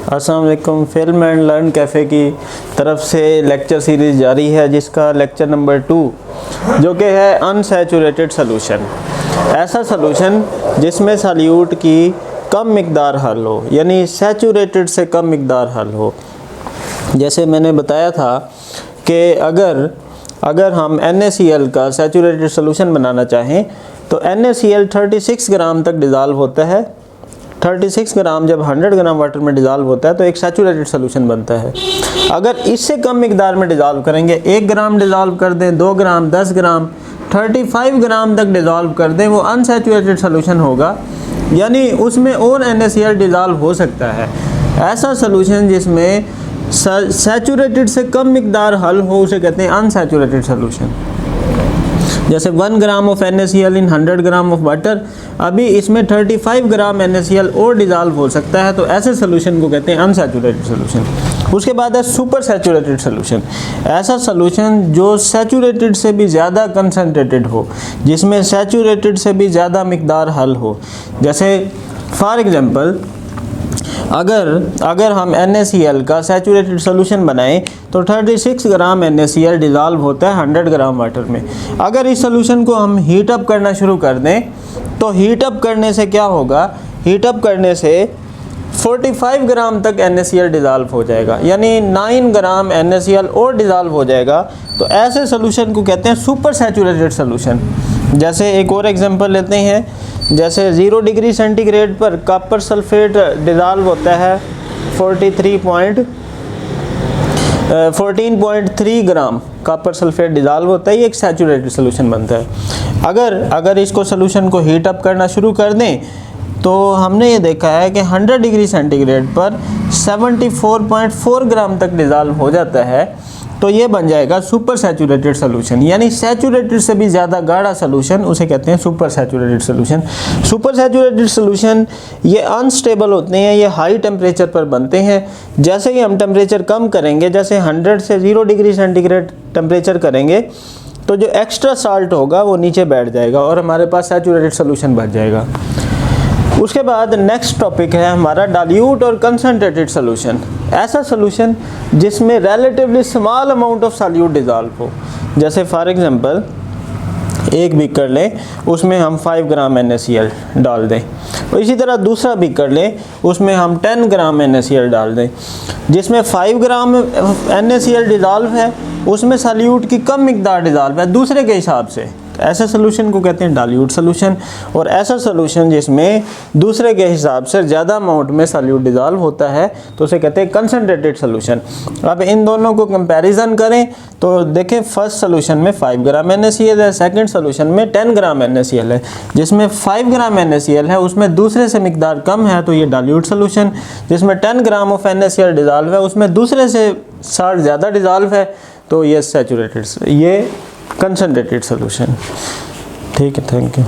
अस्सलाम वालेकुम। Film and learn cafe की तरफ से लेक्चर सीरीज़ जारी है, जिसका लेक्चर नंबर 2 जो कि है अनसैचुरेटेड सॉल्यूशन। ऐसा सॉल्यूशन जिसमें सॉल्यूट की कम मिकदार हल हो, यानी सैचुरेटेड से कम मिकदार हल हो। जैसे मैंने बताया था कि अगर हम NaCl का सैचुरेटेड सॉल्यूशन बनाना चाहें तो NaCl 36 ग्राम तक डिज़ॉल्व होता है। 36 ग्राम जब 100 ग्राम वाटर में डिज़ॉल्व होता है तो एक सैचुरेटेड सॉल्यूशन बनता है। अगर इससे कम मिकदार में डिज़ॉल्व करेंगे, 1 ग्राम डिज़ॉल्व कर दें, 2 ग्राम, 10 ग्राम, 35 ग्राम तक डिज़ॉल्व कर दें, वो अनसैचुरेटेड सॉल्यूशन होगा, यानी उसमें और NaCl डिज़ॉल्व हो सकता है। ऐसा सॉल्यूशन जिसमें सैचुरेटेड से कम मिकदार हल हो उसे कहते हैं अनसैचुरेटेड सॉल्यूशन। जैसे 1 gram of NaCl in 100 gram of water, अभी इसमें 35 ग्राम NaCl और डिज़ॉल्व हो सकता है, तो ऐसे सॉल्यूशन को कहते हैं अनसैचुरेटेड सॉल्यूशन। उसके बाद है सुपर सैचुरेटेड सॉल्यूशन। ऐसा सॉल्यूशन जो सैचुरेटेड से भी ज़्यादा कंसनट्रेटेड हो, जिसमें सैचुरेटेड से भी ज़्यादा मिकदार हल हो। जैसे फॉर एग्जांपल अगर हम NaCl का सैचुरेटेड सॉल्यूशन बनाएं तो 36 ग्राम NaCl डिज़ॉल्व होता है 100 ग्राम वाटर में। अगर इस सॉल्यूशन को हम हीट अप करना शुरू कर दें तो हीट अप करने से क्या होगा, हीट अप करने से 45 ग्राम तक NaCl डिज़ॉल्व हो जाएगा, यानी 9 ग्राम NaCl और डिज़ॉल्व हो जाएगा। तो ऐसे सॉल्यूशन को कहते हैं सुपर सैचुरेटेड सॉल्यूशन। जैसे एक और एग्जांपल लेते हैं, जैसे 0 डिग्री सेंटीग्रेड पर कॉपर सल्फेट डिज़ॉल्व होता है 14.3 ग्राम कॉपर सल्फेट डिज़ॉल्व होता है, ये एक सैचुरेटेड सॉल्यूशन बनता है। अगर इसको सॉल्यूशन को हीट अप करना शुरू कर दें तो हमने ये देखा है कि 100 डिग्री सेंटीग्रेड पर 74.4 ग्राम तक डिज़ॉल्व हो जाता है, तो ये बन जाएगा सुपर सैचुरेटेड सॉल्यूशन, यानी सैचुरेटेड से भी ज़्यादा गाढ़ा सॉल्यूशन, उसे कहते हैं super saturated solution. Super saturated solution ये अनस्टेबल होते हैं, ये हाई टेम्परेचर पर बनते हैं। जैसे ही हम टेम्परेचर कम करेंगे, जैसे 100 से 0 डिग्री सेंटीग्रेड टेम्परेचर करेंगे, तो जो एक्स्ट्रा साल्ट होगा वो नीचे बैठ जाएगा और हमारे पास सैचुरेटेड सॉल्यूशन बच जाएगा। उसके बाद नेक्स्ट टॉपिक है हमारा डाइल्यूट और कंसनट्रेटेड सॉल्यूशन। ऐसा सॉल्यूशन जिसमें relatively small amount of solute dissolve हो। जैसे फॉर एग्जांपल एक बीकर लें, उसमें हम 5 ग्राम NaCl डाल दें, और इसी तरह दूसरा बीकर लें, उसमें हम 10 ग्राम NaCl डाल दें। जिसमें 5 ग्राम NaCl डिज़ॉल्व है उसमें सॉल्यूट की कम मिकदार डिज़ॉल्व है दूसरे के हिसाब से, ऐसे सॉल्यूशन को कहते हैं डाइल्यूट सॉल्यूशन। और ऐसा सॉल्यूशन जिसमें दूसरे के हिसाब से ज़्यादा अमाउंट में सॉल्यूट डिज़ॉल्व होता है तो उसे कहते हैं कंसनट्रेटेड सॉल्यूशन। अब इन दोनों को कंपैरिजन करें तो देखें, फर्स्ट सॉल्यूशन में 5 ग्राम NaCl है, सेकंड सॉल्यूशन में 10 ग्राम NaCl है। जिसमें 5 ग्राम NaCl है उसमें दूसरे से मिकदार कम है तो ये डाइल्यूट सॉल्यूशन। जिसमें 10 ग्राम ऑफ NaCl डिज़ॉल्व है उसमें दूसरे से साल्ट ज़्यादा डिज़ॉल्व है तो ये सैचुरेटेड, ये कंसनट्रेटेड सॉल्यूशन। ठीक है, थैंक यू।